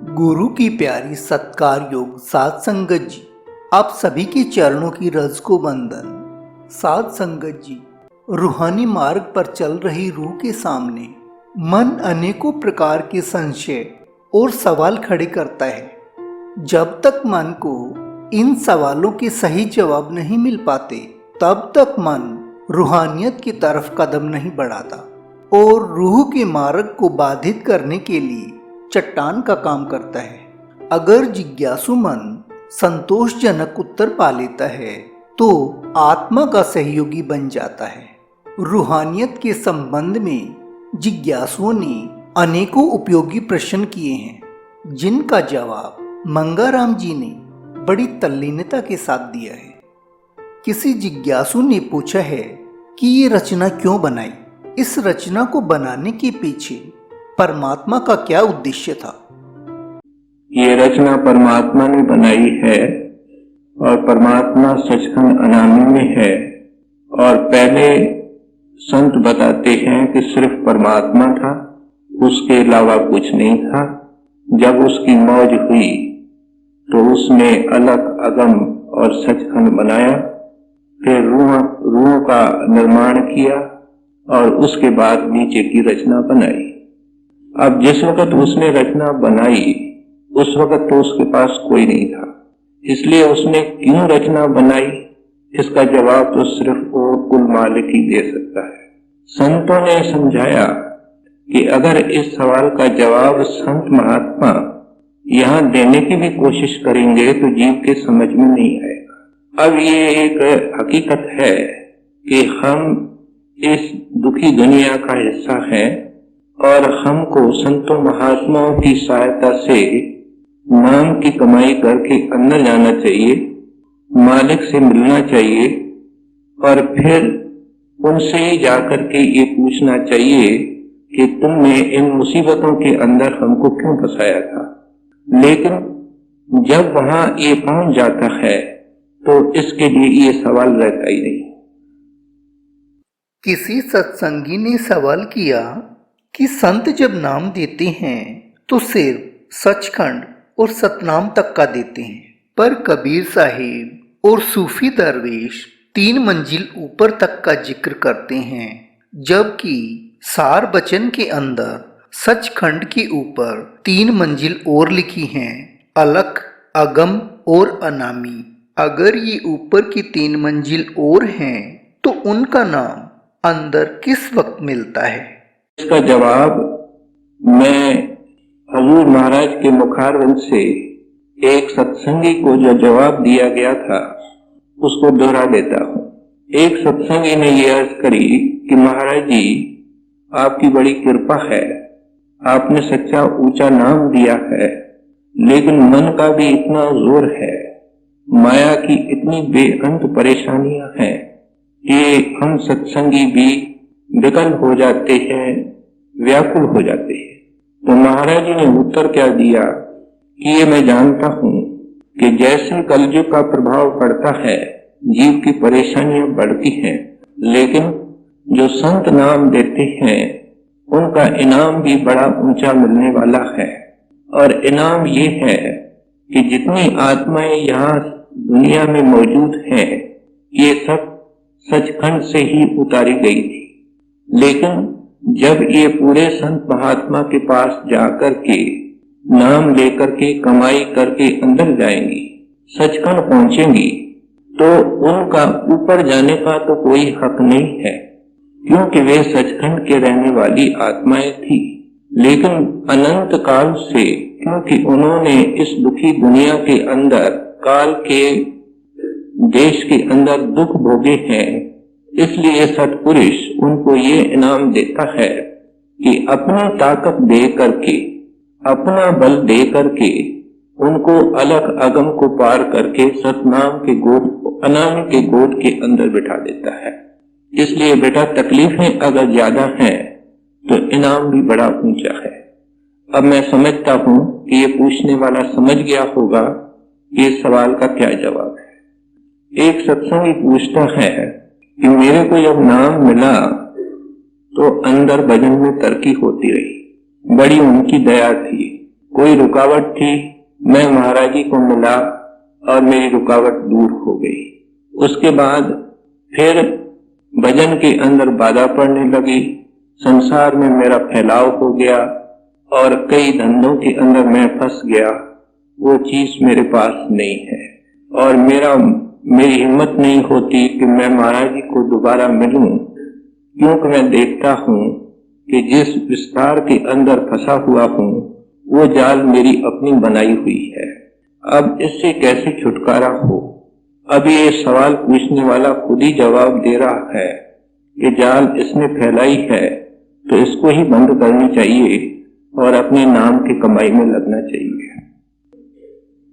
गुरु की प्यारी सत्कार योग साध संगत जी, आप सभी के चरणों की रज को वंदन। साध संगत जी, रूहानी मार्ग पर चल रही रूह के सामने मन अनेकों प्रकार के संशय और सवाल खड़े करता है। जब तक मन को इन सवालों के सही जवाब नहीं मिल पाते, तब तक मन रूहानियत की तरफ कदम नहीं बढ़ाता और रूह के मार्ग को बाधित करने के लिए चट्टान का काम करता है। अगर जिज्ञासु मन संतोषजनक उत्तर पा लेता है तो आत्मा का सहयोगी बन जाता है। रूहानियत के संबंध में जिज्ञासुओं ने अनेकों उपयोगी प्रश्न किए हैं, जिनका जवाब मंगाराम जी ने बड़ी तल्लीनता के साथ दिया है। किसी जिज्ञासु ने पूछा है कि ये रचना क्यों बनाई? इस रचना को बनाने के पीछे परमात्मा का क्या उद्देश्य था? ये रचना परमात्मा ने बनाई है और परमात्मा सचखंड अनामी में है। और पहले संत बताते हैं कि सिर्फ परमात्मा था, उसके अलावा कुछ नहीं था। जब उसकी मौज हुई तो उसने अलग अगम और सचखंड बनाया, फिर रूह का निर्माण किया और उसके बाद नीचे की रचना बनाई। अब जिस वक्त उसने रचना बनाई उस वक्त तो उसके पास कोई नहीं था, इसलिए उसने क्यों रचना बनाई, इसका जवाब तो सिर्फ वो कुल मालिक ही दे सकता है। संतों ने समझाया कि अगर इस सवाल का जवाब संत महात्मा यहाँ देने की भी कोशिश करेंगे तो जीव के समझ में नहीं आएगा। अब ये एक हकीकत है कि हम इस दुखी दुनिया का हिस्सा हैं और हमको संतों महात्माओं की सहायता से नाम की कमाई करके अंदर जाना चाहिए, मालिक से मिलना चाहिए और फिर उनसे ही जाकर के ये पूछना चाहिए कि तुमने इन मुसीबतों के अंदर हमको क्यों फंसाया था। लेकिन जब वहां ये पहुंच जाता है तो इसके लिए ये सवाल रहता ही नहीं। किसी सत्संगी ने सवाल किया कि संत जब नाम देते हैं तो सिर्फ सचखंड और सतनाम तक का देते हैं, पर कबीर साहिब और सूफी दरवेश 3 मंजिल ऊपर तक का जिक्र करते हैं, जबकि सार बचन के अंदर सचखंड के ऊपर 3 मंजिल और लिखी हैं, अलख, अगम और अनामी। अगर ये ऊपर की 3 मंजिल और हैं तो उनका नाम अंदर किस वक्त मिलता है? इसका जवाब मैं हजूर महाराज के मुखारविंद से एक सत्संगी को जो जवाब दिया गया था उसको दोहरा देता हूँ। एक सत्संगी ने यह अर्ज करी कि महाराज जी, आपकी बड़ी कृपा है, आपने सच्चा ऊंचा नाम दिया है, लेकिन मन का भी इतना जोर है, माया की इतनी बेअंत परेशानियां हैं कि हम सत्संगी भी विकल हो जाते हैं, व्याकुल हो जाते हैं। तो महाराज जी ने उत्तर क्या दिया कि ये मैं जानता हूं कि जैसे कलयुग का प्रभाव पड़ता है जीव की परेशानियां बढ़ती हैं, लेकिन जो संत नाम देते हैं उनका इनाम भी बड़ा ऊंचा मिलने वाला है। और इनाम ये है कि जितनी आत्माएं यहाँ दुनिया में मौजूद हैं ये सब सचखंड से ही उतारी गई थी, लेकिन जब ये पूरे संत महात्मा के पास जाकर के नाम लेकर के कमाई करके अंदर जाएंगी, सचखंड पहुंचेंगी, तो उनका ऊपर जाने का तो कोई हक नहीं है, क्योंकि वे सचखंड के रहने वाली आत्माएं थी। लेकिन अनंत काल से क्योंकि उन्होंने इस दुखी दुनिया के अंदर काल के देश के अंदर दुख भोगे हैं, इसलिए सत्पुरुष उनको ये इनाम देता है कि अपनी ताकत दे करके, अपना बल दे करके उनको अलग अगम को पार करके सतनाम के गोद, अनामी के गोद के अंदर बिठा देता है। इसलिए बेटा, तकलीफें अगर ज्यादा हैं तो इनाम भी बड़ा ऊंचा है। अब मैं समझता हूं कि ये पूछने वाला समझ गया होगा कि इस सवाल का क्या जवाब है। एक सत्संगी पूछता है कि मेरे को जब नाम मिला तो अंदर भजन में तरक्की होती रही, बड़ी उनकी दया थी, कोई रुकावट थी, मैं महाराज जी को मिला और मेरी रुकावट दूर हो गई। उसके बाद फिर भजन के अंदर बाधा पड़ने लगी, संसार में मेरा फैलाव हो गया और कई धंधों के अंदर मैं फंस गया। वो चीज मेरे पास नहीं है और मेरी हिम्मत नहीं होती कि मैं महाराज जी को दोबारा मिलूं, क्योंकि मैं देखता हूं कि जिस विस्तार के अंदर फंसा हुआ हूं वो जाल मेरी अपनी बनाई हुई है। अब इससे कैसे छुटकारा हो? अब ये सवाल पूछने वाला खुद ही जवाब दे रहा है कि जाल इसने फैलाई है तो इसको ही बंद करनी चाहिए और अपने नाम की कमाई में लगना चाहिए।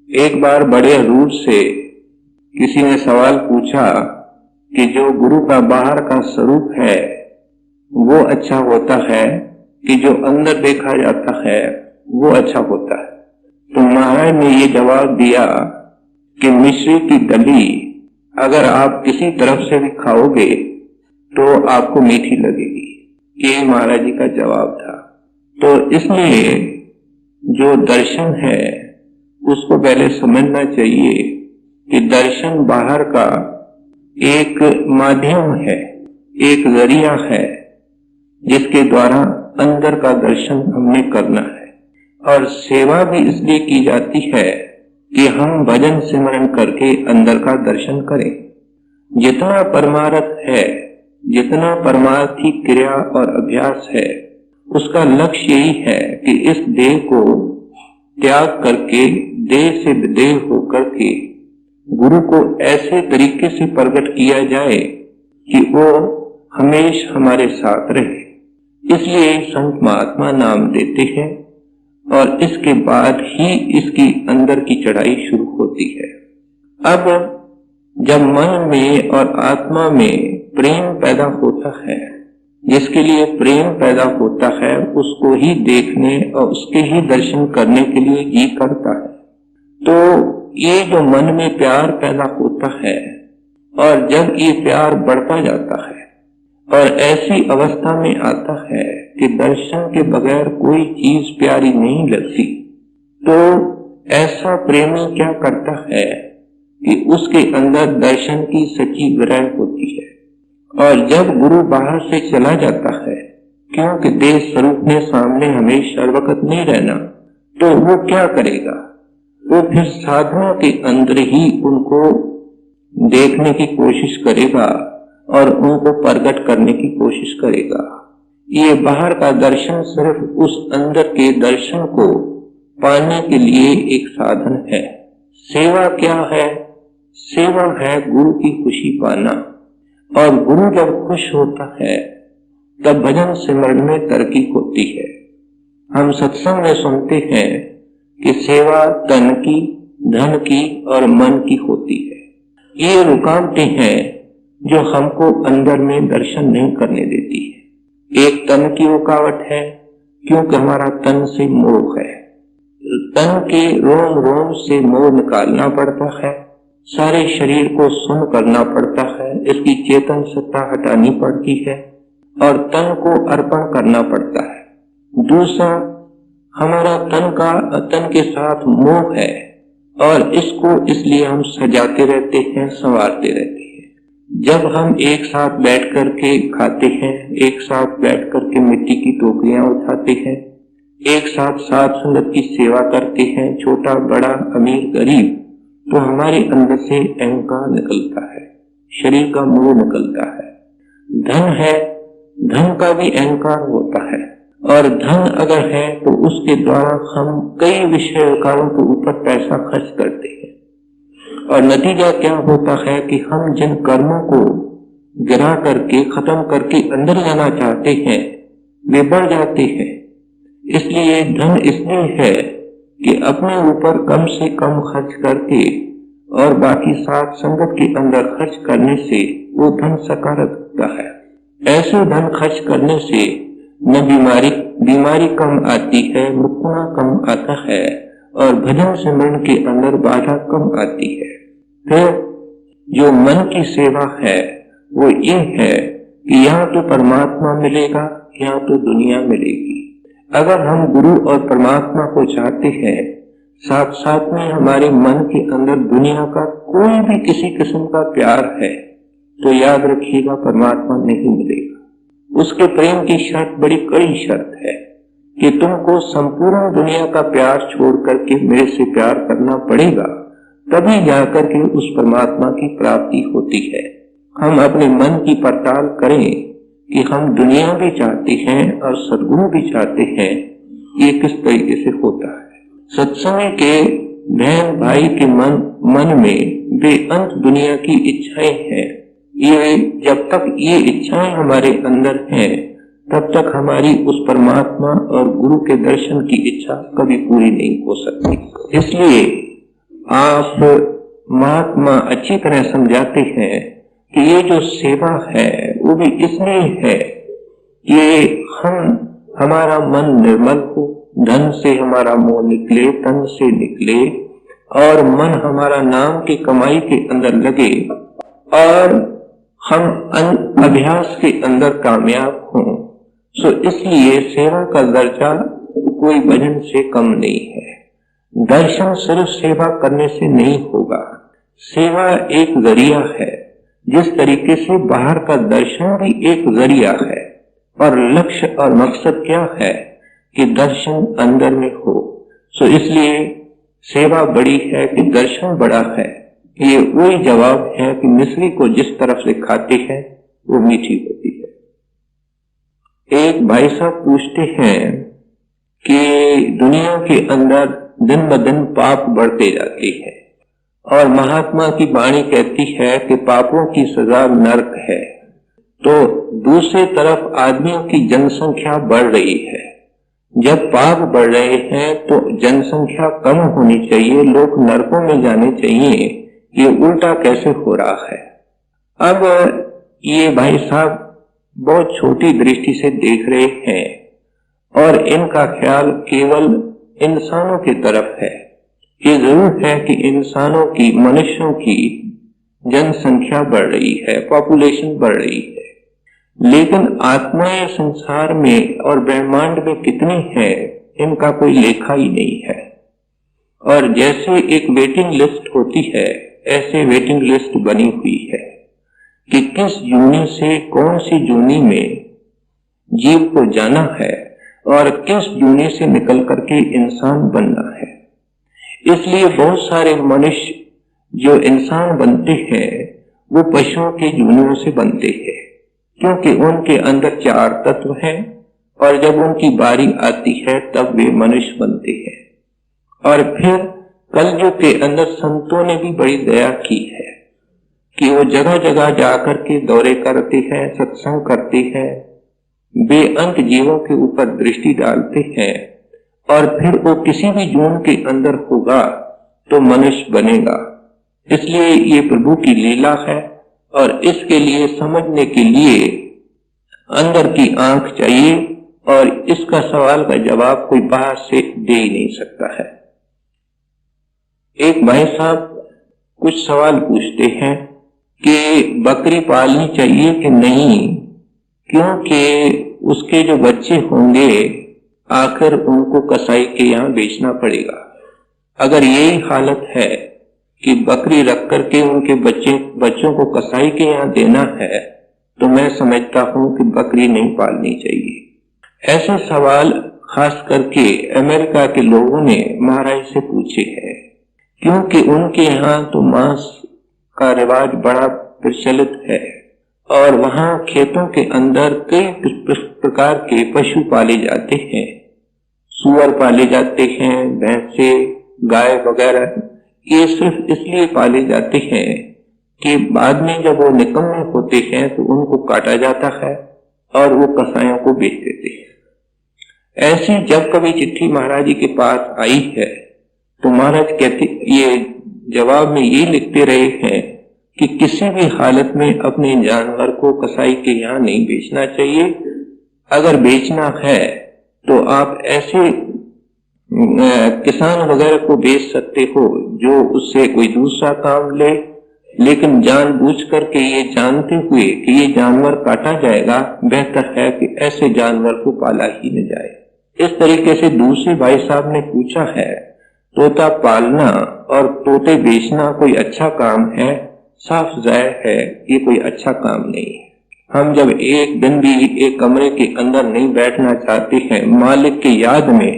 एक बार बड़े रूर से किसी ने सवाल पूछा कि जो गुरु का बाहर का स्वरूप है वो अच्छा होता है कि जो अंदर देखा जाता है वो अच्छा होता है? तो महाराज ने ये जवाब दिया कि मिश्री की डली अगर आप किसी तरफ से भी खाओगे तो आपको मीठी लगेगी। ये महाराज जी का जवाब था। तो इसलिए जो दर्शन है उसको पहले समझना चाहिए कि दर्शन बाहर का एक माध्यम है, एक जरिया है जिसके द्वारा अंदर का दर्शन हमने करना है। और सेवा भी इसलिए की जाती है कि हम भजन सिमरन करके अंदर का दर्शन करें। जितना परमार्थ है, जितना परमार्थी क्रिया और अभ्यास है, उसका लक्ष्य यही है कि इस देह को त्याग करके देह से विदेह होकर के गुरु को ऐसे तरीके से प्रकट किया जाए कि वो हमेशा हमारे साथ रहे। इसलिए संत महात्मा नाम देते हैं और इसके बाद ही इसकी अंदर की चढ़ाई शुरू होती है। अब जब मन में और आत्मा में प्रेम पैदा होता है, जिसके लिए प्रेम पैदा होता है उसको ही देखने और उसके ही दर्शन करने के लिए जी करता है। तो ये जो मन में प्यार पैदा होता है और जब ये प्यार बढ़ता जाता है और ऐसी अवस्था में आता है कि दर्शन के बगैर कोई चीज प्यारी नहीं लगती, तो ऐसा प्रेमी क्या करता है कि उसके अंदर दर्शन की सच्ची विरह होती है। और जब गुरु बाहर से चला जाता है, क्योंकि देह स्वरूप ने सामने हमेशा सर्वकत नहीं रहना, तो वो क्या करेगा? वो फिर साधना के अंदर ही उनको देखने की कोशिश करेगा और उनको प्रकट करने की कोशिश करेगा। ये बाहर का दर्शन सिर्फ उस अंदर के दर्शन को पाने के लिए एक साधन है। सेवा क्या है? सेवा है गुरु की खुशी पाना, और गुरु जब खुश होता है तब भजन सिमरन में तरक्की होती है। हम सत्संग में सुनते हैं कि सेवा तन की, धन की और मन की होती है। ये रुकावटें हैं जो हमको अंदर में दर्शन नहीं करने देती है। एक तन की रुकावट है, क्योंकि हमारा तन से मोह है। तन के रोम रोम से मोह निकालना पड़ता है, सारे शरीर को सुन्न करना पड़ता है, इसकी चेतन सत्ता हटानी पड़ती है और तन को अर्पण करना पड़ता है। दूसरा, हमारा तन के साथ मोह है और इसको इसलिए हम सजाते रहते हैं, संवारते रहते हैं। जब हम एक साथ बैठ करके खाते हैं, एक साथ बैठ करके मिट्टी की टोकरियां उठाते हैं, एक साथ साथ संगत की सेवा करते हैं, छोटा बड़ा अमीर गरीब, तो हमारे अंदर से अहंकार निकलता है, शरीर का मोह निकलता है। धन है, धन का भी अहंकार होता है, और धन अगर है तो उसके द्वारा हम कई विषयों के ऊपर पैसा खर्च करते हैं और नतीजा क्या होता है कि हम जिन कर्मों को गिरा करके खत्म करके अंदर जाना चाहते हैं वे बढ़ जाते हैं। इसलिए धन इसलिए है कि अपने ऊपर कम से कम खर्च करके और बाकी साथ संगत के अंदर खर्च करने से वो धन सकारात्मक होता है। ऐसे धन खर्च करने से न बीमारी कम आती है, मुक्तना कम आता है और भजन सिमरन के अंदर बाधा कम आती है। फिर जो मन की सेवा है वो ये है कि यहाँ तो परमात्मा मिलेगा, यहाँ तो दुनिया मिलेगी। अगर हम गुरु और परमात्मा को चाहते हैं, साथ साथ में हमारे मन के अंदर दुनिया का कोई भी किसी किस्म का प्यार है, तो याद रखिएगा परमात्मा नहीं मिलेगा। उसके प्रेम की शर्त बड़ी कड़ी शर्त है कि तुमको संपूर्ण दुनिया का प्यार छोड़ करके मेरे से प्यार करना पड़ेगा, तभी जाकर के उस परमात्मा की प्राप्ति होती है। हम अपने मन की पड़ताल करें कि हम दुनिया भी चाहते हैं और सद्गुरु भी चाहते हैं, ये किस तरीके से होता है। सत्संग के बहन भाई के मन में बेअंत दुनिया की इच्छाएं हैं। ये जब तक ये इच्छाएं हमारे अंदर हैं, तब तक हमारी उस परमात्मा और गुरु के दर्शन की इच्छा कभी पूरी नहीं हो सकती। इसलिए आप महात्मा अच्छी तरह समझाते हैं कि ये जो सेवा है वो भी इसलिए है कि हमारा मन निर्मल हो, धन से हमारा मोह निकले, तन से निकले और मन हमारा नाम की कमाई के अंदर लगे और हम अभ्यास के अंदर कामयाब हों। सो इसलिए सेवा का दर्जा कोई भजन से कम नहीं है। दर्शन सिर्फ सेवा करने से नहीं होगा। सेवा एक जरिया है, जिस तरीके से बाहर का दर्शन भी एक जरिया है, और लक्ष्य और मकसद क्या है कि दर्शन अंदर में हो। सो इसलिए सेवा बड़ी है कि दर्शन बड़ा है। ये वही जवाब है कि मिश्री को जिस तरफ से खाते हैं वो मीठी होती है। एक भाई साहब पूछते हैं कि दुनिया के अंदर दिन ब दिन पाप बढ़ते जाते हैं और महात्मा की वाणी कहती है कि पापों की सजा नरक है, तो दूसरी तरफ आदमियों की जनसंख्या बढ़ रही है। जब पाप बढ़ रहे हैं तो जनसंख्या कम होनी चाहिए, लोग नरकों में जाने चाहिए। ये उल्टा कैसे हो रहा है? अब ये भाई साहब बहुत छोटी दृष्टि से देख रहे हैं और इनका ख्याल केवल इंसानों की तरफ है। ये जरूर है कि इंसानों की, मनुष्यों की जनसंख्या बढ़ रही है, पॉपुलेशन बढ़ रही है, लेकिन आत्माएं संसार में और ब्रह्मांड में कितनी है इनका कोई लेखा ही नहीं है। और जैसे एक वेटिंग लिस्ट होती है, ऐसे वेटिंग लिस्ट बनी हुई है कि किस जूनी से कौन सी जूनी में जीव को जाना है और किस जूनी से निकल करके इंसान बनना है। इसलिए बहुत सारे मनुष्य जो इंसान बनते हैं वो पशुओं के जूनियों से बनते हैं, क्योंकि उनके अंदर 4 तत्व हैं और जब उनकी बारी आती है तब वे मनुष्य बनते हैं। और फिर कलयुग के अंदर संतों ने भी बड़ी दया की है कि वो जगह जगह जाकर के दौरे करते हैं, सत्संग करते हैं, बेअंत जीवों के ऊपर दृष्टि डालते हैं और फिर वो किसी भी जून के अंदर होगा तो मनुष्य बनेगा। इसलिए ये प्रभु की लीला है और इसके लिए समझने के लिए अंदर की आंख चाहिए और इसका सवाल का जवाब कोई बाहर से दे ही नहीं सकता है। एक भाई साहब कुछ सवाल पूछते हैं कि बकरी पालनी चाहिए कि नहीं, क्योंकि उसके जो बच्चे होंगे आखिर उनको कसाई के यहाँ बेचना पड़ेगा। अगर यही हालत है कि बकरी रख करके उनके बच्चों को कसाई के यहाँ देना है, तो मैं समझता हूं कि बकरी नहीं पालनी चाहिए। ऐसे सवाल खास करके अमेरिका के लोगों ने महाराज से पूछे हैं, क्योंकि उनके यहाँ तो मांस का रिवाज बड़ा प्रचलित है और वहां खेतों के अंदर कई प्रकार के पशु पाले जाते हैं। सूअर पाले जाते हैं, भैंसे, गाय वगैरह। ये सिर्फ इसलिए पाले जाते हैं कि बाद में जब वो निकम्मे होते हैं तो उनको काटा जाता है और वो कसाईयों को बेच देते हैं। ऐसी जब कभी चिट्ठी महाराज जी के पास आई है तो महाराज कहते, ये जवाब में ये लिखते रहे हैं कि किसी भी हालत में अपने जानवर को कसाई के यहाँ नहीं बेचना चाहिए। अगर बेचना है तो आप ऐसे किसान वगैरह को बेच सकते हो जो उससे कोई दूसरा काम ले, लेकिन जानबूझ करके ये जानते हुए कि ये जानवर काटा जाएगा, बेहतर है कि ऐसे जानवर को पाला ही न जाए। इस तरीके से दूसरे भाई साहब ने पूछा है, तोता पालना और तोते बेचना कोई अच्छा काम है? साफ जाहिर है ये कोई अच्छा काम नहीं है। हम जब एक दिन भी एक कमरे के अंदर नहीं बैठना चाहते हैं मालिक की याद में,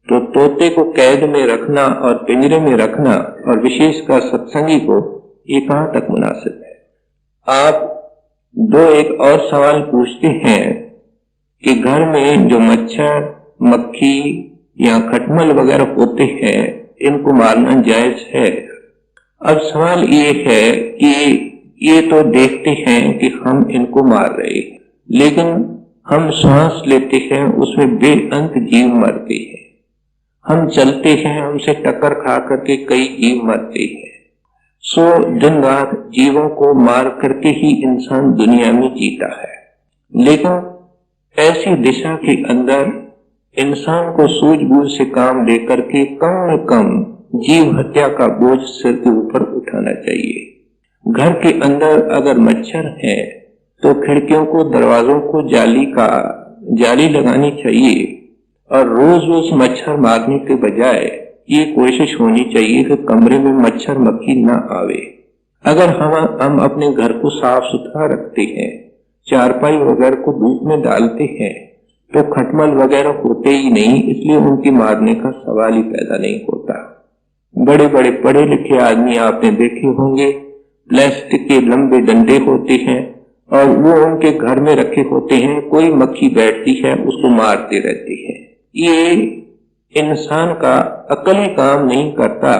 तो तोते को कैद में रखना और पिंजरे में रखना और विशेषकर सत्संगी को, ये कहां तक मुनासिब है? आप एक और सवाल पूछते हैं कि घर में जो मच्छर, मक्खी या खटमल वगैरह होते हैं, इनको मारना जायज है? अब सवाल ये है कि ये तो देखते हैं कि हम इनको मार रहे हैं, लेकिन हम सांस लेते हैं उसमें बेअंत जीव मरते हैं। हम चलते हैं, हमसे टक्कर खा करके कई जीव मरते हैं। सो दिन रात जीवों को मार करके ही इंसान दुनिया में जीता है। लेकिन ऐसी दिशा के अंदर इंसान को सूझबूझ से काम लेकर के कम से कम जीव हत्या का बोझ सिर के ऊपर उठाना चाहिए। घर के अंदर अगर मच्छर है तो खिड़कियों को, दरवाजों को जाली लगानी चाहिए और रोज रोज मच्छर मारने के बजाय ये कोशिश होनी चाहिए कि कमरे में मच्छर मक्खी ना आवे। अगर हम अपने घर को साफ सुथरा रखते हैं, चारपाई वगैरह को धूप में डालते हैं, तो खटमल वगैरह होते ही नहीं, इसलिए उनकी मारने का सवाल ही पैदा नहीं होता। बड़े बड़े पढ़े लिखे आदमी आपने देखे होंगे, प्लास्टिक के लंबे डंडे होते हैं और वो उनके घर में रखे होते हैं, कोई मक्खी बैठती है उसको मारते रहती है। ये इंसान का अकली काम नहीं करता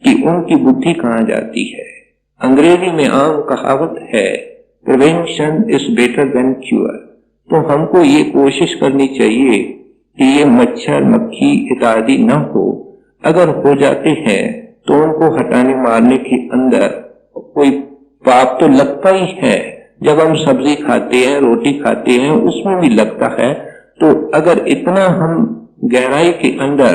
कि उनकी बुद्धि कहां जाती है। अंग्रेजी में आम कहावत है, prevention is better than cure. तो हमको ये कोशिश करनी चाहिए कि ये मच्छर मक्खी इत्यादि न हो। अगर हो जाते हैं तो उनको हटाने मारने के अंदर कोई पाप तो लगता ही है। जब हम सब्जी खाते हैं, रोटी खाते हैं, उसमें भी लगता है। तो अगर इतना हम गहराई के अंदर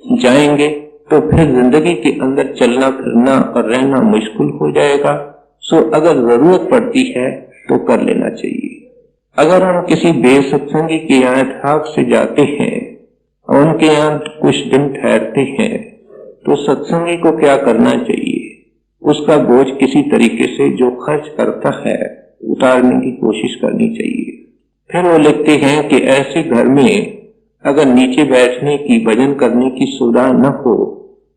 जाएंगे तो फिर जिंदगी के अंदर चलना फिरना और रहना मुश्किल हो जाएगा। सो अगर जरूरत पड़ती है तो कर लेना चाहिए। अगर हम किसी बेसत्संगी के यहाँ इत्तेफाक से जाते हैं और उनके यहाँ कुछ दिन ठहरते हैं, तो सत्संगी को क्या करना चाहिए? उसका बोझ किसी तरीके से जो खर्च करता है उतारने की कोशिश करनी चाहिए। फिर वो लिखते हैं कि ऐसे घर में अगर नीचे बैठने की, भजन करने की सुविधा न हो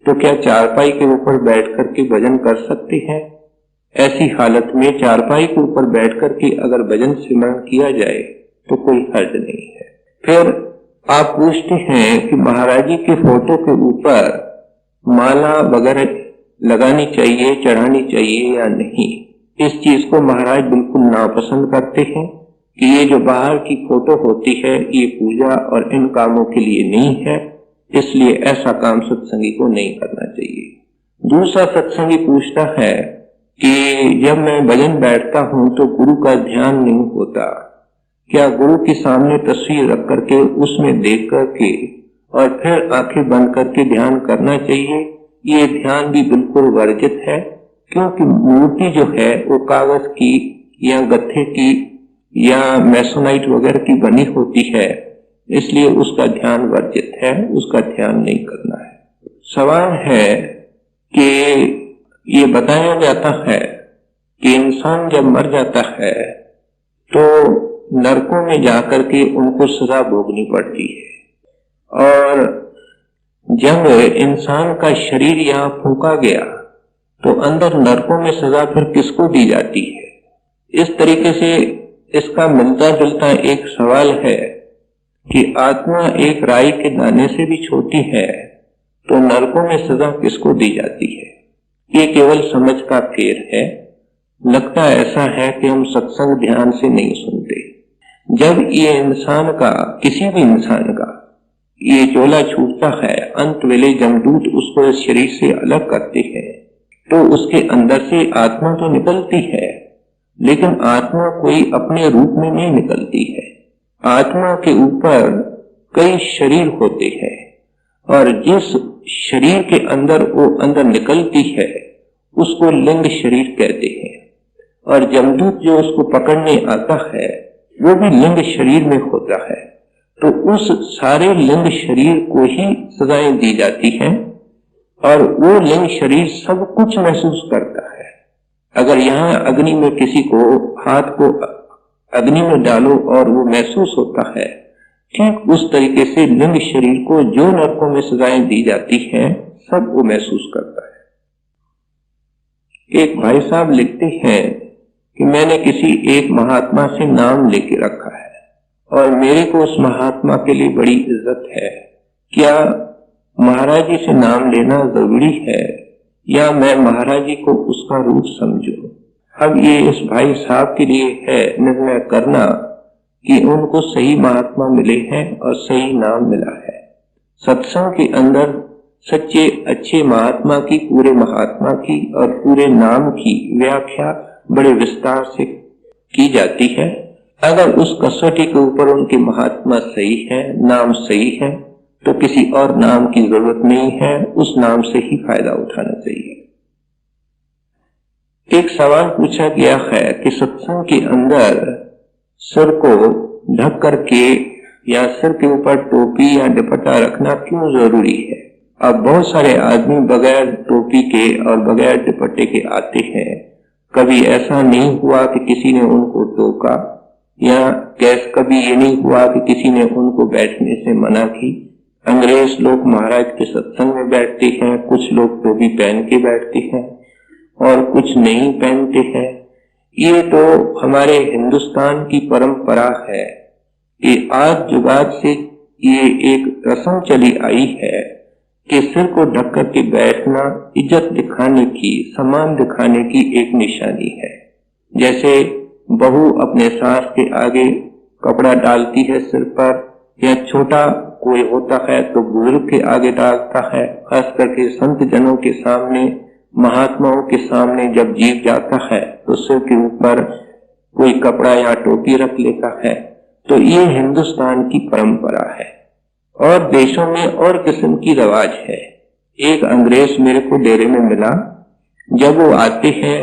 तो क्या चारपाई के ऊपर बैठ करके भजन कर सकते हैं? ऐसी हालत में चारपाई के ऊपर बैठ करके अगर भजन सिमरन किया जाए तो कोई हर्ज नहीं है। फिर आप पूछते हैं कि महाराज जी के फोटो के ऊपर माला वगैरह लगानी चाहिए, चढ़ानी चाहिए या नहीं। इस चीज को महाराज बिल्कुल नापसंद करते हैं कि ये जो बाहर की फोटो होती है ये पूजा और इन कामों के लिए नहीं है, इसलिए ऐसा काम सत्संगी को नहीं करना चाहिए। दूसरा सत्संगी पूछता है कि जब मैं भजन बैठता हूं तो गुरु का ध्यान नहीं होता, क्या गुरु के सामने तस्वीर रख करके उसमें देख करके और फिर आंखें बंद करके ध्यान करना चाहिए? ये ध्यान भी बिल्कुल वर्जित है, क्योंकि मूर्ति जो है वो कागज की या गत्थे की या मैसोनाइट वगैरह की बनी होती है, इसलिए उसका ध्यान वर्जित है, उसका ध्यान नहीं करना है। सवाल है कि ये बताया जाता है कि इंसान जब मर जाता है तो नरकों में जाकर के उनको सजा भोगनी पड़ती है, और जब इंसान का शरीर यहाँ फूंका गया तो अंदर नरकों में सजा फिर किसको दी जाती है? इस तरीके से इसका मिलता जुलता एक सवाल है कि आत्मा एक राई के दाने से भी छोटी है, तो नरकों में सजा किसको दी जाती है? ये केवल समझ का फेर है। लगता ऐसा है कि हम सत्संग ध्यान से नहीं सुनते। जब ये इंसान का, किसी भी इंसान का ये चोला छूटता है, अंत वेले जमदूत उसको इस शरीर से अलग करते हैं, तो उसके अंदर से आत्मा तो निकलती है, लेकिन आत्मा कोई अपने रूप में नहीं निकलती है। आत्मा के ऊपर कई शरीर होते हैं और जिस शरीर के अंदर वो अंदर निकलती है उसको लिंग शरीर कहते हैं, और जमदूत जो उसको पकड़ने आता है वो भी लिंग शरीर में होता है। तो उस सारे लिंग शरीर को ही सजाएं दी जाती हैं और वो लिंग शरीर सब कुछ महसूस करता है। अगर यहाँ अग्नि में किसी को हाथ को अग्नि में डालो और वो महसूस होता है, ठीक उस तरीके से लिंग शरीर को जो नरकों में सजाएं दी जाती हैं सब वो महसूस करता है। एक भाई साहब लिखते हैं कि मैंने किसी एक महात्मा से नाम लेके रखा है और मेरे को उस महात्मा के लिए बड़ी इज्जत है। क्या महाराज जी से नाम लेना जरूरी है या मैं महाराज जी को उसका रूप समझूं? अब ये इस भाई साहब के लिए है निर्णय करना कि उनको सही महात्मा मिले हैं और सही नाम मिला है। सत्संग के अंदर सच्चे अच्छे महात्मा की, पूरे महात्मा की और पूरे नाम की व्याख्या बड़े विस्तार से की जाती है। अगर उस कसौटी के ऊपर उनके महात्मा सही है, नाम सही है, तो किसी और नाम की जरूरत नहीं है, उस नाम से ही फायदा उठाना चाहिए। एक सवाल पूछा गया है कि सत्संग के अंदर सिर को ढक करके या सिर के ऊपर टोपी या दुपट्टा रखना क्यों जरूरी है? अब बहुत सारे आदमी बगैर टोपी के और बगैर दुपट्टे के आते हैं। कभी ऐसा नहीं हुआ कि किसी ने उनको टोका या कभी ये नहीं हुआ कि किसी ने उनको बैठने से मना की। अंग्रेज लोग महाराज के सत्संग में बैठते हैं, कुछ लोग टोपी पहन के बैठते हैं और कुछ नहीं पहनते हैं। ये तो हमारे हिंदुस्तान की परंपरा है कि आज जुगाद से ये एक रस्म चली आई है कि सिर को ढक कर के बैठना इज्जत दिखाने की, सम्मान दिखाने की एक निशानी है। जैसे बहू अपने सास के आगे कपड़ा डालती है सिर पर, या छोटा कोई होता है तो बुजुर्ग के आगे डालता है। खास करके संत जनों के सामने, महात्माओं के सामने जब जीव जाता है तो सिर के ऊपर कोई कपड़ा या टोपी रख लेता है। तो ये हिंदुस्तान की परंपरा है और देशों में और किस्म की रिवाज है। एक अंग्रेज मेरे को डेरे में मिला। जब वो आते हैं,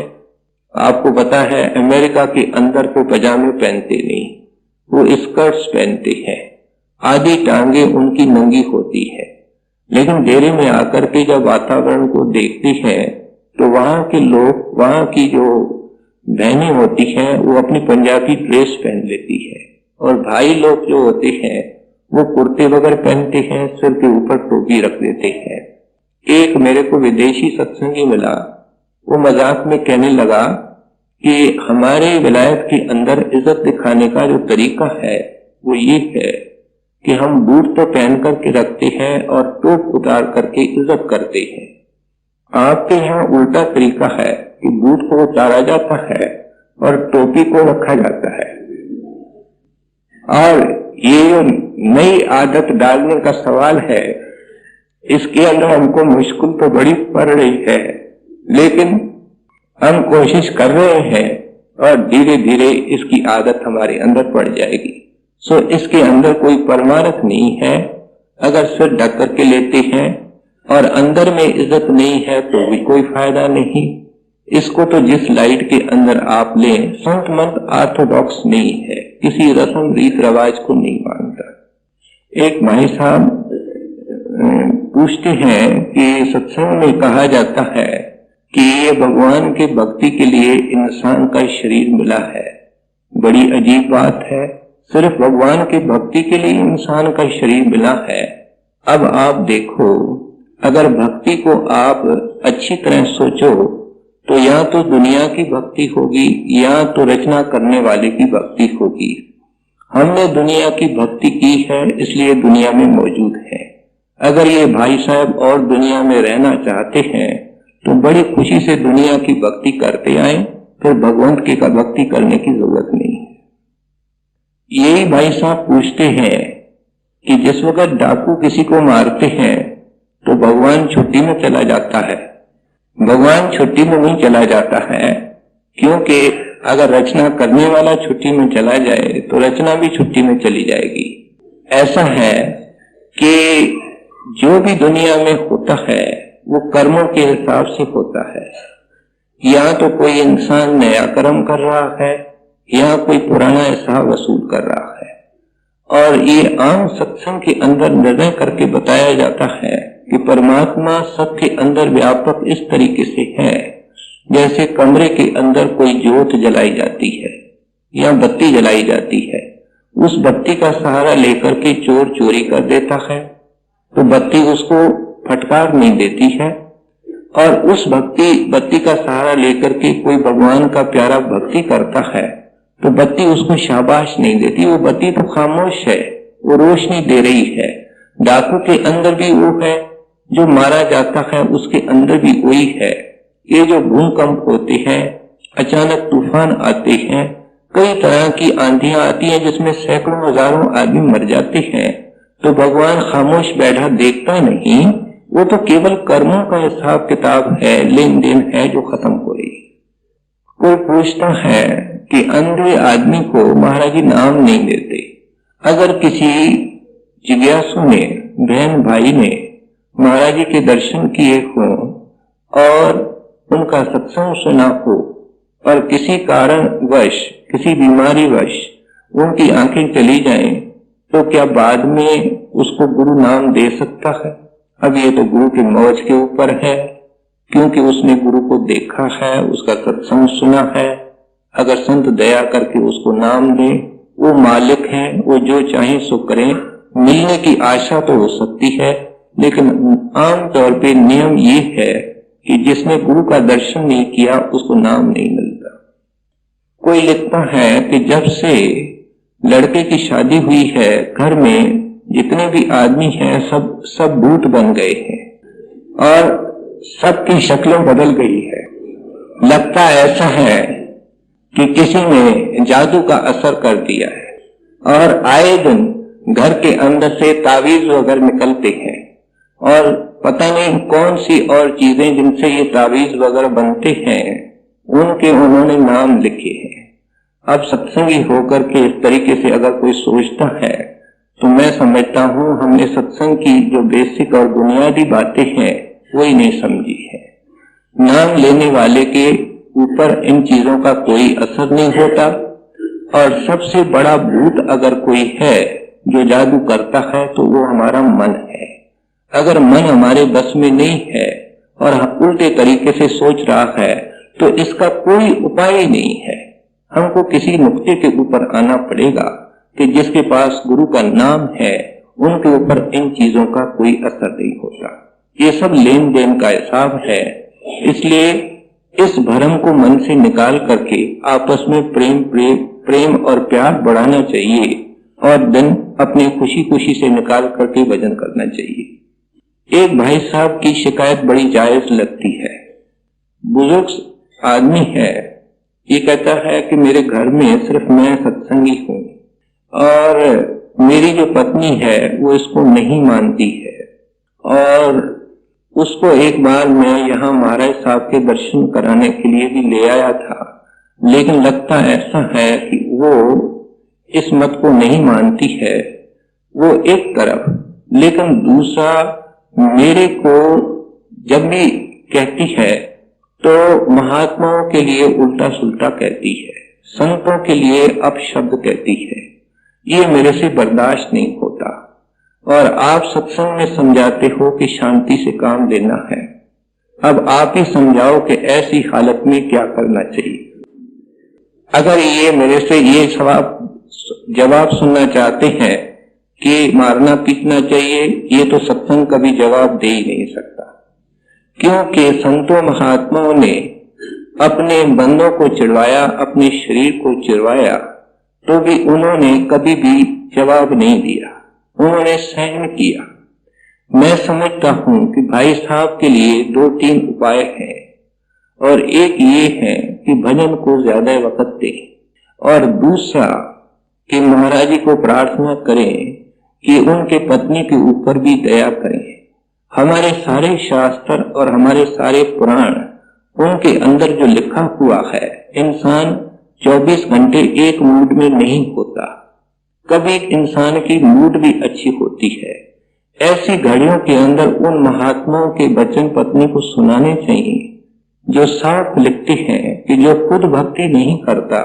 आपको पता है अमेरिका के अंदर को पजामे पहनते नहीं, वो स्कर्ट्स पहनते हैं, आधी टांगे उनकी नंगी होती है। लेकिन डेरे में आकर के जब वातावरण को देखते हैं तो वहां के लोग, वहां की जो बहनें होती हैं वो अपनी पंजाबी ड्रेस पहन लेती है और भाई लोग जो होते हैं वो कुर्ते वगैरह पहनते हैं, सिर के ऊपर टोपी रख देते हैं। एक मेरे को विदेशी सत्संगी मिला, वो मजाक में कहने लगा कि हमारे विलायत के अंदर इज्जत दिखाने का जो तरीका है वो ये है कि हम बूट तो पहन करके रखते हैं और टोप उतार करके इज्जत करते हैं। आपके यहाँ उल्टा तरीका है कि बूट को उतारा जाता है और टोपी को रखा जाता है। और ये जो नई आदत डालने का सवाल है, इसके अंदर हमको मुश्किल तो बड़ी पड़ रही है, लेकिन हम कोशिश कर रहे हैं और धीरे धीरे इसकी आदत हमारे अंदर पड़ जाएगी। सो इसके अंदर कोई परमार्थ नहीं है। अगर सिर ढक करके लेते हैं और अंदर में इज्जत नहीं है तो भी कोई फायदा नहीं। इसको तो जिस लाइट के अंदर आप लें, संत मत ऑर्थोडॉक्स नहीं है, किसी रस्म रीत रिवाज को नहीं मानता। एक भाई साहब पूछते हैं कि सत्संग में कहा जाता है कि ये भगवान के भक्ति के लिए इंसान का शरीर मिला है। बड़ी अजीब बात है, सिर्फ भगवान के भक्ति के लिए इंसान का शरीर मिला है। अब आप देखो, अगर भक्ति को आप अच्छी तरह सोचो तो या तो दुनिया की भक्ति होगी या तो रचना करने वाले की भक्ति होगी। हमने दुनिया की भक्ति की है इसलिए दुनिया में मौजूद है। अगर ये भाई साहब और दुनिया में रहना चाहते हैं तो बड़ी खुशी से दुनिया की भक्ति करते आए, फिर भगवंत की का भक्ति करने की जरूरत नहीं है। यही भाई साहब पूछते हैं कि जिस वक्त डाकू किसी को मारते हैं तो भगवान छुट्टी में चला जाता है। भगवान छुट्टी में नहीं चला जाता है, क्योंकि अगर रचना करने वाला छुट्टी में चला जाए तो रचना भी छुट्टी में चली जाएगी। ऐसा है कि जो भी दुनिया में होता है वो कर्मों के हिसाब से होता है। या तो कोई इंसान नया कर्म कर रहा है या कोई पुराना हिसाब वसूल कर रहा है। और ये आम सत्संग के अंदर निर्णय करके बताया जाता है कि परमात्मा सबके अंदर व्यापक इस तरीके से है जैसे कमरे के अंदर कोई ज्योत जलाई जाती है या बत्ती जलाई जाती है। उस बत्ती का सहारा लेकर के चोर चोरी कर देता है तो बत्ती उसको फटकार नहीं देती है, और उस बत्ती का सहारा लेकर के कोई भगवान का प्यारा भक्ति करता है तो बत्ती उसको शाबाश नहीं देती। वो बत्ती तो खामोश है, वो रोशनी दे रही है। डाकू के अंदर भी वो है, जो मारा जाता है उसके अंदर भी वही है। ये जो भूकंप होते हैं, अचानक तूफान आते हैं, कई तरह की आंधियां आती हैं जिसमें सैकड़ों हजारों आदमी मर जाते हैं, तो भगवान खामोश बैठा देखता नहीं। वो तो केवल कर्मों का हिसाब किताब है, लेन देन है जो खत्म हो रही। कोई पूछता है कि अंधे आदमी को महाराज जी नाम नहीं देते। अगर किसी जिज्ञासु ने, बहन भाई ने महाराज जी के दर्शन किए हो और उनका सत्संग सुना हो और किसी कारणवश, किसी बीमारीवश उनकी आंखें चली जाएं, तो क्या बाद में उसको गुरु नाम दे सकता है? अब ये तो गुरु के मौज के ऊपर है, क्योंकि उसने गुरु को देखा है, उसका सत्संग सुना है। अगर संत दया करके उसको नाम दे, वो मालिक है, वो जो चाहे सो करें। मिलने की आशा तो हो सकती है, लेकिन आम तौर पे नियम ये है कि जिसने गुरु का दर्शन नहीं किया उसको नाम नहीं मिलता। कोई लिखता है कि जब से लड़के की शादी हुई है, घर में जितने भी आदमी हैं सब भूत बन गए हैं और सबकी शक्लें बदल गई है। लगता ऐसा है कि किसी ने जादू का असर कर दिया है और आए दिन घर के अंदर से तावीज वगैरह निकलते हैं और पता नहीं कौन सी और चीजें जिनसे ये तावीज वगैरह बनते हैं उनके उन्होंने नाम लिखे हैं। अब सत्संगी होकर के इस तरीके से अगर कोई सोचता है तो मैं समझता हूं हमने सत्संग की जो बेसिक और बुनियादी बातें हैं वही नहीं समझी है। नाम लेने वाले के ऊपर इन चीजों का कोई असर नहीं होता, और सबसे बड़ा भूत अगर कोई है जो जादू करता है तो वो हमारा मन है। अगर मन हमारे बस में नहीं है और उल्टे तरीके से सोच रहा है तो इसका कोई उपाय ही नहीं है। हमको किसी नुक्ते के ऊपर आना पड़ेगा कि जिसके पास गुरु का नाम है उनके ऊपर इन चीजों का कोई असर नहीं होता। ये सब लेन देन का हिसाब है। इसलिए इस भ्रम को मन से निकाल करके आपस में प्रेम और प्यार बढ़ाना चाहिए और दिन अपने खुशी खुशी से निकाल करके भजन करना चाहिए। एक भाई साहब की शिकायत बड़ी जायज लगती है। बुजुर्ग आदमी है, ये कहता है कि मेरे घर में सिर्फ मैं सत्संगी हूँ और मेरी जो पत्नी है वो इसको नहीं मानती है, और उसको एक बार मैं यहाँ महाराज साहब के दर्शन कराने के लिए भी ले आया था, लेकिन लगता ऐसा है कि वो इस मत को नहीं मानती है। वो एक तरफ, लेकिन दूसरा मेरे को जब भी कहती है तो महात्माओं के लिए उल्टा सुल्टा कहती है, संतों के लिए अपशब्द कहती है। ये मेरे से बर्दाश्त नहीं होता। और आप सत्संग में समझाते हो कि शांति से काम लेना है। अब आप ही समझाओ कि ऐसी हालत में क्या करना चाहिए। अगर ये मेरे से ये जवाब सुनना चाहते हैं कि मारना पीटना चाहिए, ये तो सत्संग कभी जवाब दे ही नहीं सकता, क्योंकि संतों महात्माओं ने अपने बंदों को चिढ़वाया, अपने शरीर को चिढ़वाया, तो भी उन्होंने कभी भी जवाब नहीं दिया, उन्होंने सहन किया। मैं समझता हूं कि भाई साहब के लिए 2-3 उपाय हैं, और एक ये है कि भजन को ज्यादा वक्त दें, और दूसरा कि महाराज जी को प्रार्थना करें कि उनके पत्नी के ऊपर भी दया करें। हमारे सारे शास्त्र और हमारे सारे पुराण, उनके अंदर जो लिखा हुआ है, इंसान 24 घंटे एक मूड में नहीं होता, कभी इंसान की मूड भी अच्छी होती है। ऐसी घड़ियों के अंदर उन महात्माओं के वचन पत्नी को सुनाने चाहिए जो साफ लिखते हैं कि जो खुद भक्ति नहीं करता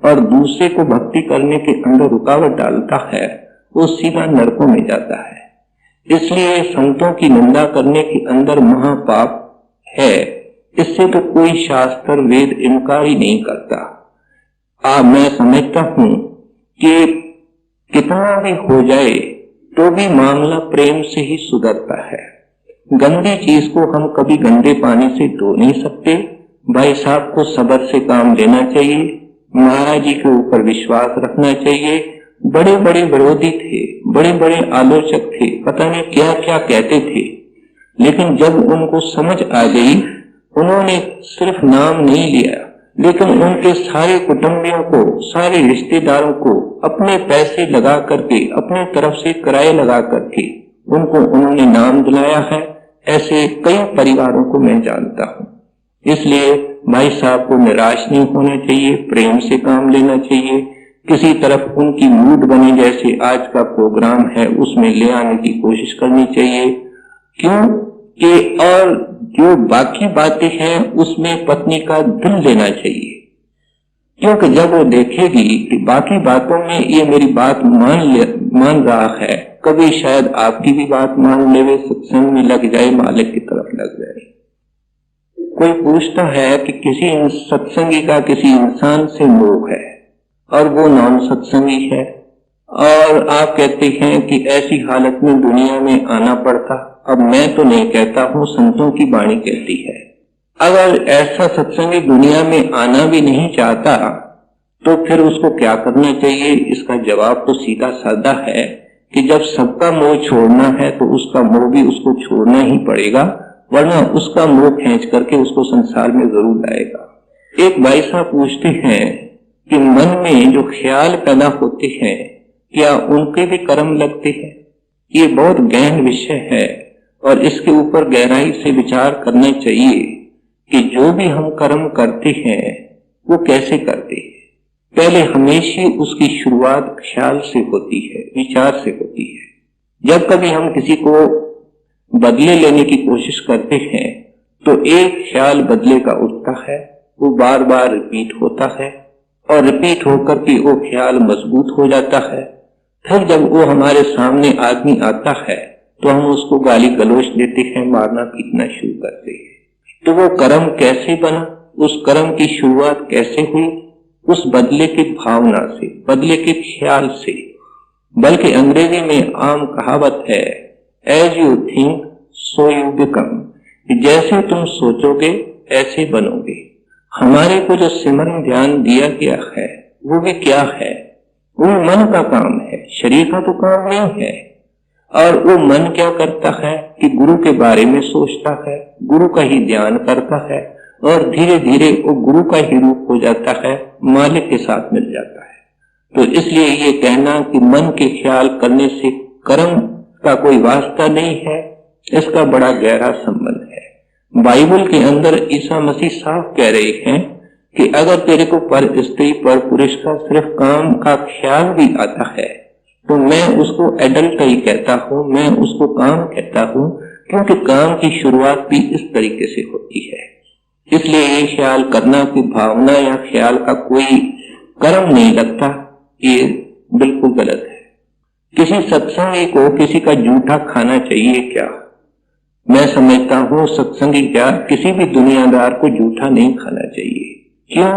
और दूसरे को भक्ति करने के अंदर रुकावट डालता है, वो सीधा नरकों में जाता है। इसलिए संतों की निंदा करने के अंदर महापाप है, इससे तो कोई शास्त्र वेद इनकार ही नहीं करता। मैं समझता हूं कि कितना भी हो जाए तो भी मामला प्रेम से ही सुधरता है। गंदी चीज को हम कभी गंदे पानी से धो नहीं सकते। भाई साहब को सब्र से काम लेना चाहिए, महाराज जी के ऊपर विश्वास रखना चाहिए। बड़े बड़े विरोधी थे, बड़े बड़े आलोचक थे, पता नहीं क्या क्या कहते थे, लेकिन जब उनको समझ आ गई, उन्होंने सिर्फ नाम नहीं लिया, लेकिन उनके सारे कुटुंबियों को, सारे रिश्तेदारों को अपने पैसे लगा करके, अपने तरफ से किराए लगा करके उनको उन्होंने नाम दिलाया है। ऐसे कई परिवारों को मैं जानता हूं। इसलिए भाई साहब को निराश नहीं होना चाहिए, प्रेम से काम लेना चाहिए। किसी तरफ उनकी मूड बने, जैसे आज का प्रोग्राम है उसमें ले आने की कोशिश करनी चाहिए। क्यों कि और जो बाकी बातें हैं उसमें पत्नी का दिल लेना चाहिए, क्योंकि जब वो देखेगी कि बाकी बातों में ये मेरी बात मान रहा है, कभी शायद आपकी भी बात मान लेवे, सत्संग में लग जाए, मालिक की तरफ लग जाए। कोई पूछता है कि किसी सत्संगी का किसी इंसान से मोह है और वो नॉन सत्संगी है, और आप कहते हैं कि ऐसी हालत में दुनिया में आना पड़ता। अब मैं तो नहीं कहता हूं, संतों की वाणी कहती है। अगर ऐसा सत्संगी दुनिया में आना भी नहीं चाहता तो फिर उसको क्या करना चाहिए? इसका जवाब तो सीधा साधा है कि जब सबका मोह छोड़ना है तो उसका मोह भी उसको छोड़ना ही पड़ेगा, वरना उसका मोह खींच करके उसको संसार में जरूर लाएगा। एक भाई साहब पूछते हैं कि मन में जो ख्याल पैदा होते हैं क्या उनके भी कर्म लगते हैं? ये बहुत गहन विषय है और इसके ऊपर गहराई से विचार करना चाहिए कि जो भी हम कर्म करते हैं वो कैसे करते हैं। पहले हमेशा उसकी शुरुआत ख्याल से होती है, विचार से होती है। जब कभी हम किसी को बदले लेने की कोशिश करते हैं तो एक ख्याल बदले का उठता है, वो बार बार रिपीट होता है और रिपीट होकर के वो ख्याल मजबूत हो जाता है। फिर जब वो हमारे सामने आदमी आता है तो हम उसको गाली गलौज देते हैं, मारना पीटना शुरू करते हैं। तो वो कर्म कैसे बना, उस कर्म की शुरुआत कैसे हुई? उस बदले की भावना से, बदले के ख्याल से। बल्कि अंग्रेजी में आम कहावत है, as you think so you become, जैसे तुम सोचोगे ऐसे बनोगे। हमारे को जो सिमरन ध्यान दिया गया है वो भी क्या है? वो मन का काम है, शरीर का तो काम नहीं है। और वो मन क्या करता है कि गुरु के बारे में सोचता है, गुरु का ही ध्यान करता है और धीरे धीरे वो गुरु का ही रूप हो जाता है, मालिक के साथ मिल जाता है। तो इसलिए ये कहना कि मन के ख्याल करने से कर्म का कोई वास्ता नहीं है, इसका बड़ा गहरा संबंध है। बाइबल के अंदर ईसा मसीह साफ कह रहे हैं कि अगर तेरे को पर स्त्री पर पुरुष का सिर्फ काम का ख्याल भी आता है तो मैं उसको एडल्ट ही कहता हूं, मैं उसको काम कहता हूं, क्योंकि काम की शुरुआत भी इस तरीके से होती है। इसलिए ये ख्याल करना कि भावना या ख्याल का कोई कर्म नहीं लगता, ये बिल्कुल गलत है। किसी सत्संगी को किसी का जूठा खाना चाहिए क्या? मैं समझता हूं सत्संगी क्या किसी भी दुनियादार को जूठा नहीं खाना चाहिए। क्यों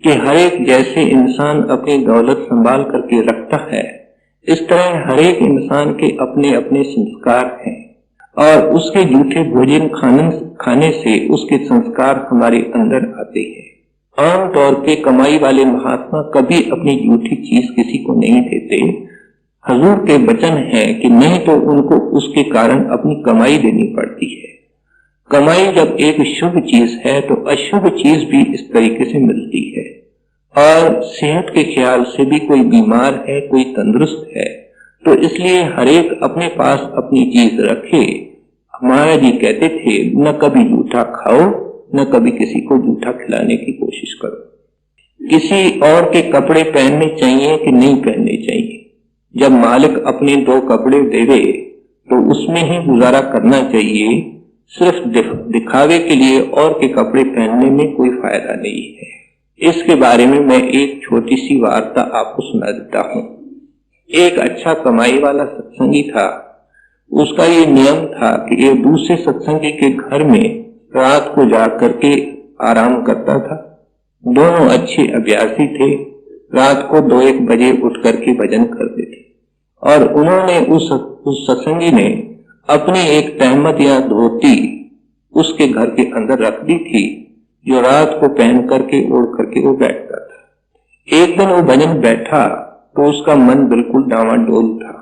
कि हर एक जैसे इंसान अपनी दौलत संभाल करके रखता है, इस तरह हर एक इंसान के अपने अपने संस्कार हैं और उसके जूठे भोजन खाने से उसके संस्कार हमारे अंदर आते हैं। आमतौर पे कमाई वाले महात्मा कभी अपनी जूठी चीज किसी को नहीं देते। हजूर के वचन है कि नहीं तो उनको उसके कारण अपनी कमाई देनी पड़ती है। कमाई जब एक शुभ चीज है तो अशुभ चीज भी इस तरीके से मिलती है। और सेहत के ख्याल से भी कोई बीमार है, कोई तंदुरुस्त है, तो इसलिए हर एक अपने पास अपनी चीज रखे। हमारा जी कहते थे, न कभी जूठा खाओ, न कभी किसी को जूठा खिलाने की कोशिश करो। किसी और के कपड़े पहनने चाहिए कि नहीं पहनने चाहिए? जब मालिक अपने 2 कपड़े देवे तो उसमें ही गुजारा करना चाहिए। सिर्फ दिखावे के लिए और के कपड़े पहनने में कोई फायदा नहीं है। इसके बारे में मैं एक छोटी सी वार्ता आपको सुना देता हूँ। एक अच्छा कमाई वाला सत्संगी था। उसका ये नियम था कि ये दूसरे सत्संगी के घर में रात को जा करके आराम करता था। दोनों अच्छे अभ्यासी थे। रात को 2-1 बजे उठ करके भजन करते थे और उन्होंने उस सत्संगी ने अपनी एक तहमत या धोती उसके घर के अंदर रख दी थी, जो रात को पहन करके ओढ़ करके वो बैठता था। एक दिन वो भजन बैठा तो उसका मन बिल्कुल डावाडोल था,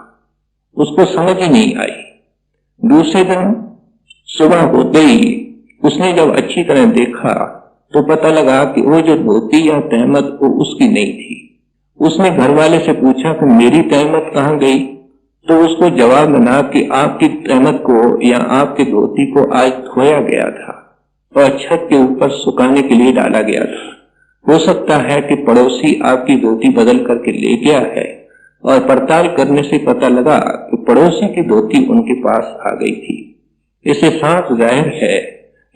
उसको समझ ही नहीं आई। दूसरे दिन सुबह होते ही उसने जब अच्छी तरह देखा तो पता लगा कि वो जो धोती या तहमत वो उसकी नहीं थी। उसने घर वाले से पूछा कि मेरी तहमत कहाँ गई, तो उसको जवाब मिला कि आपकी तहमत को या आपकी धोती को आज धोया गया था और छत के ऊपर सुखाने के लिए डाला गया था। हो सकता है कि पड़ोसी आपकी धोती बदल करके ले गया है और पड़ताल करने से पता लगा कि पड़ोसी की धोती उनके पास आ गई थी। इससे साफ जाहिर है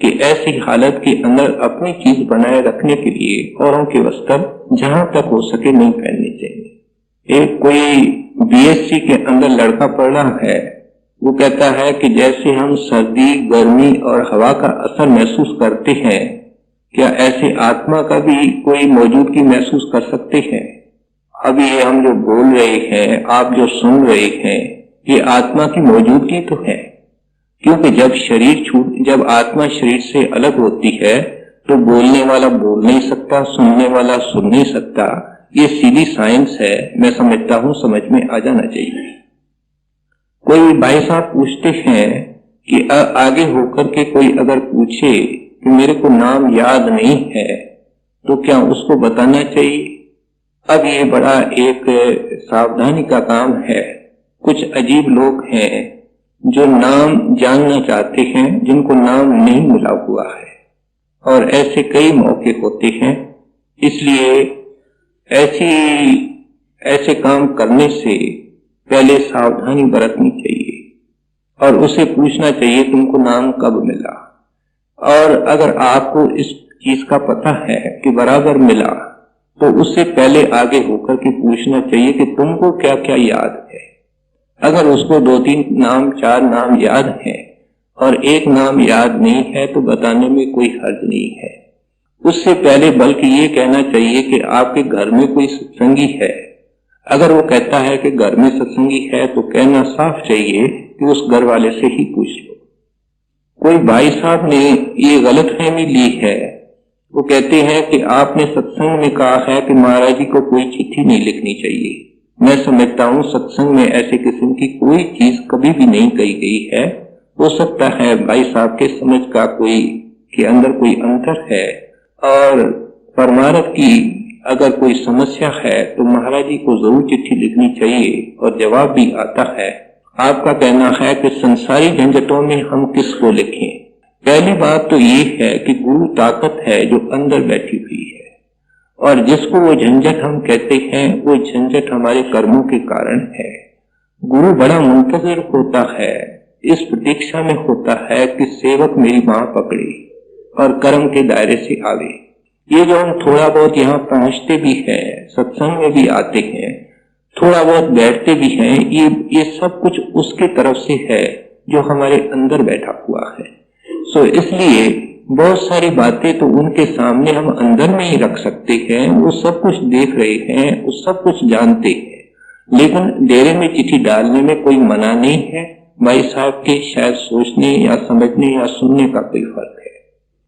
कि ऐसी हालत के अंदर अपनी चीज बनाए रखने के लिए औरों के वस्त्र जहां तक हो सके नहीं पहनने चाहिए। एक कोई बीएससी के अंदर लड़का पढ़ रहा है, वो कहता है कि जैसे हम सर्दी, गर्मी और हवा का असर महसूस करते हैं, क्या ऐसे आत्मा का भी कोई मौजूदगी महसूस कर सकते हैं? अभी हम जो बोल रहे हैं, आप जो सुन रहे हैं, ये आत्मा की मौजूदगी तो है, क्योंकि जब आत्मा शरीर से अलग होती है तो बोलने वाला बोल नहीं सकता, सुनने वाला सुन नहीं सकता। ये सीधी साइंस है। मैं समझता हूं समझ में आ जाना चाहिए। कोई भाई साहब पूछते हैं कि आगे होकर के कोई अगर पूछे कि मेरे को नाम याद नहीं है तो क्या उसको बताना चाहिए? अब ये बड़ा एक सावधानी का काम है। कुछ अजीब लोग हैं जो नाम जानना चाहते हैं जिनको नाम नहीं मिला हुआ है, और ऐसे कई मौके होते हैं। इसलिए ऐसे काम करने से पहले सावधानी बरतनी चाहिए और उसे पूछना चाहिए तुमको नाम कब मिला। और अगर आपको इस चीज का पता है कि बराबर मिला तो उससे पहले आगे होकर के पूछना चाहिए कि तुमको क्या क्या याद है। अगर उसको 2-3 नाम 4 नाम याद है और एक नाम याद नहीं है तो बताने में कोई हर्ज नहीं है। उससे पहले बल्कि ये कहना चाहिए कि आपके घर में कोई सत्संगी है। अगर वो कहता है कि घर में सत्संगी है तो कहना साफ चाहिए कि उस घर वाले से ही पूछ लो। कोई भाई साहब ने ये गलतफहमी ली है। वो कहते हैं कि आपने सत्संग में कहा है कि महाराज जी को कोई चिट्ठी नहीं लिखनी चाहिए। मैं समझता हूँ सत्संग में ऐसे किस्म की कोई चीज कभी भी नहीं कही गई है। हो सकता है भाई साहब के समझ का के अंदर कोई अंतर है, और परमार्थ की अगर कोई समस्या है तो महाराज जी को जरूर चिट्ठी लिखनी चाहिए और जवाब भी आता है। आपका कहना है कि संसारी झंझटों में हम किसको लिखें? पहली बात तो ये है कि गुरु ताकत है जो अंदर बैठी हुई है, और जिसको वो झंझट हम कहते हैं वो झंझट हमारे कर्मों के कारण है। गुरु बड़ा मुंतजिर होता है, इस प्रतीक्षा में होता है कि सेवक मेरी बांह पकड़े और कर्म के दायरे से आवे। ये जो हम थोड़ा बहुत यहाँ पहुंचते भी हैं, सत्संग में भी आते हैं, थोड़ा बहुत बैठते भी हैं, ये सब कुछ उसके तरफ से है जो हमारे अंदर बैठा हुआ है। सो इसलिए बहुत सारी बातें तो उनके सामने हम अंदर में ही रख सकते हैं। वो सब कुछ देख रहे हैं, वो सब कुछ जानते हैं, लेकिन डेरे में चिट्ठी डालने में कोई मना नहीं है। भाई साहब के शायद सोचने या समझने या सुनने का कोई फर्क है।